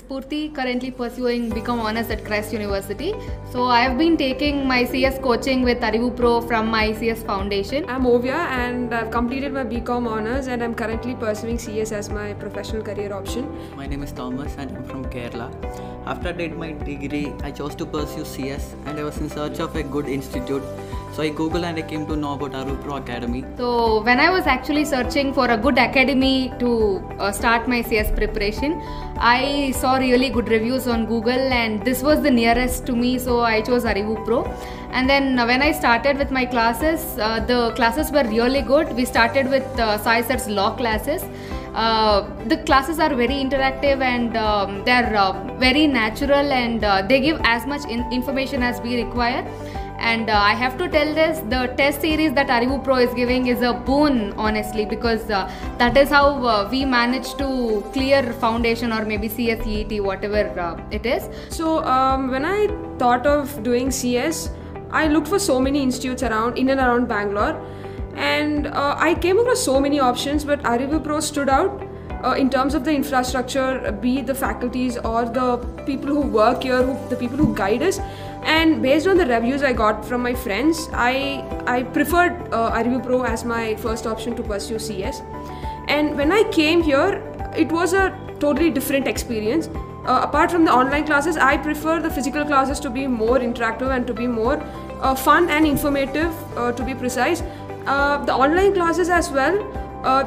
Spurti, currently pursuing BCom Honours at Christ University. So I have been taking my CS coaching with Arivu Pro from my CS Foundation. I'm Ovia and I've completed my BCom Honours and I'm currently pursuing CS as my professional career option. My name is Thomas and I'm from Kerala. After I did my degree, I chose to pursue CS and I was in search of a good institute. So I googled and I came to know about Arivu Pro Academy. So when I was actually searching for a good academy to start my CS preparation, I saw really good reviews on Google and this was the nearest to me, so I chose Arivu Pro. And then when I started with my classes, the classes were really good. We started with Sai Sir's law classes. The classes are very interactive and they're very natural and they give as much information as we require. And I have to tell this, the test series that Arivu Pro is giving is a boon, honestly, because that is how we managed to clear foundation or maybe CS, EET, whatever it is. So when I thought of doing CS, I looked for so many institutes in and around Bangalore, and I came across so many options, but Arivu Pro stood out in terms of the infrastructure, be it the faculties or the people who work here, the people who guide us. And based on the reviews I got from my friends, I preferred Arivu Pro as my first option to pursue CS. And when I came here, it was a totally different experience. Apart from the online classes, I prefer the physical classes to be more interactive and to be more fun and informative, to be precise. The online classes as well,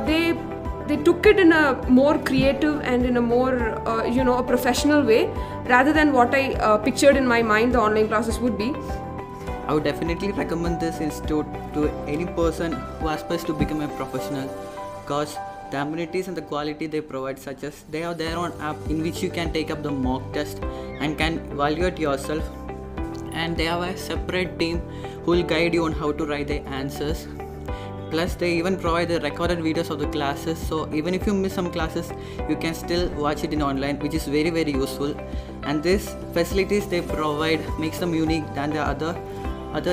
they took it in a more creative and in a more a professional way rather than what I pictured in my mind the online classes would be. I would definitely recommend this institute to any person who aspires to become a professional, because the amenities and the quality they provide, such as they have their own app in which you can take up the mock test and can evaluate yourself, and they have a separate team who will guide you on how to write the answers. Plus they even provide the recorded videos of the classes, so even if you miss some classes, you can still watch it in online, which is very useful. And these facilities they provide makes them unique than the other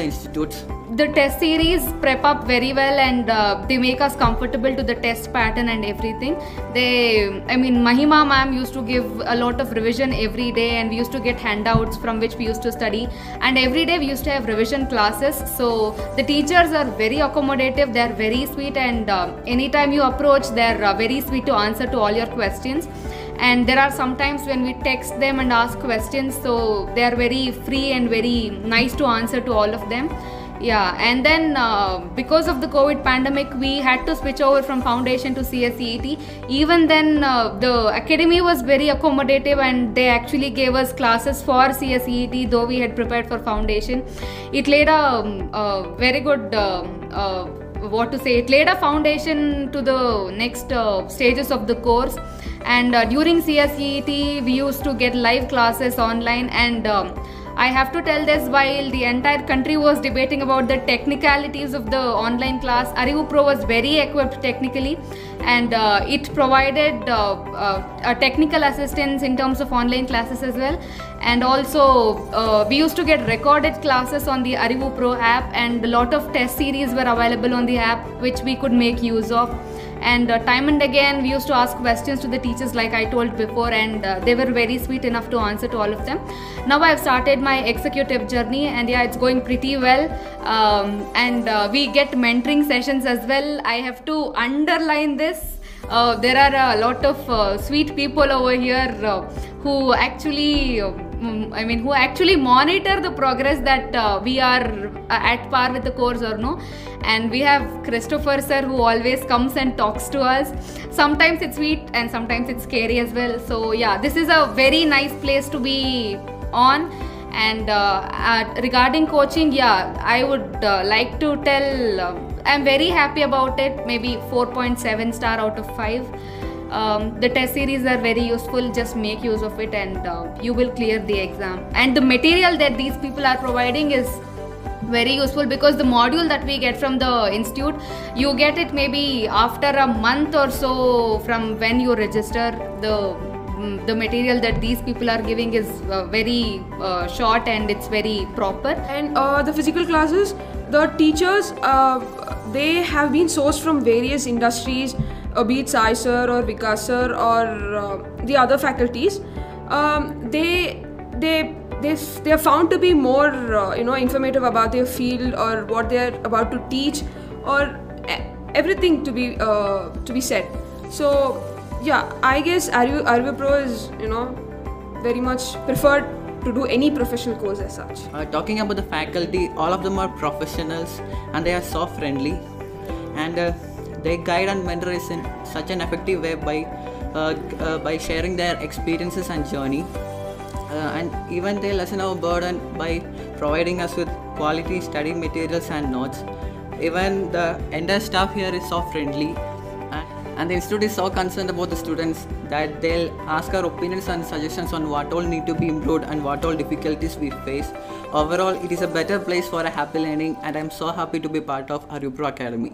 institutes. The test series prep up very well and they make us comfortable to the test pattern and everything. Mahima ma'am used to give a lot of revision every day and we used to get handouts from which we used to study, and every day we used to have revision classes. So the teachers are very accommodative, they are very sweet, and anytime you approach, they are very sweet to answer to all your questions. And there are some times when we text them and ask questions, so they are very free and very nice to answer to all of them. Yeah, and then because of the COVID pandemic, we had to switch over from foundation to CSEET. Even then, the academy was very accommodative and they actually gave us classes for CSEET, though we had prepared for foundation. It laid a very good it laid a foundation to the next stages of the course. And during CSEET, we used to get live classes online, and I have to tell this, while the entire country was debating about the technicalities of the online class, Arivu Pro was very equipped technically, and it provided technical assistance in terms of online classes as well. And also we used to get recorded classes on the Arivu Pro app, and a lot of test series were available on the app which we could make use of. And time and again we used to ask questions to the teachers like I told before, and they were very sweet enough to answer to all of them. Now I've started my executive journey, and yeah, it's going pretty well, and we get mentoring sessions as well. I have to underline this. There are a lot of sweet people over here who actually monitor the progress that we are at par with the course or no. And we have Christopher sir who always comes and talks to us. Sometimes it's sweet and sometimes it's scary as well. So yeah, this is a very nice place to be on. And regarding coaching, yeah, I would like to tell I'm very happy about it. Maybe 4.7 star out of 5. The test series are very useful. Just make use of it and you will clear the exam. And the material that these people are providing is very useful, because the module that we get from the institute, you get it maybe after a month or so from when you register. The material that these people are giving is very short and it's very proper. And the physical classes, the teachers, they have been sourced from various industries, be it Sai sir or Vikas sir or the other faculties. They are found to be more informative about their field or what they are about to teach, or everything to be said. So yeah, I guess Arriva Pro is very much preferred to do any professional course as such. Talking about the faculty, all of them are professionals and they are so friendly, and they guide and mentor us in such an effective way by sharing their experiences and journey, and even they lessen our burden by providing us with quality study materials and notes. Even the entire staff here is so friendly, and the institute is so concerned about the students that they'll ask our opinions and suggestions on what all need to be improved and what all difficulties we face. Overall, it is a better place for a happy learning, and I'm so happy to be part of Arriva Pro Academy.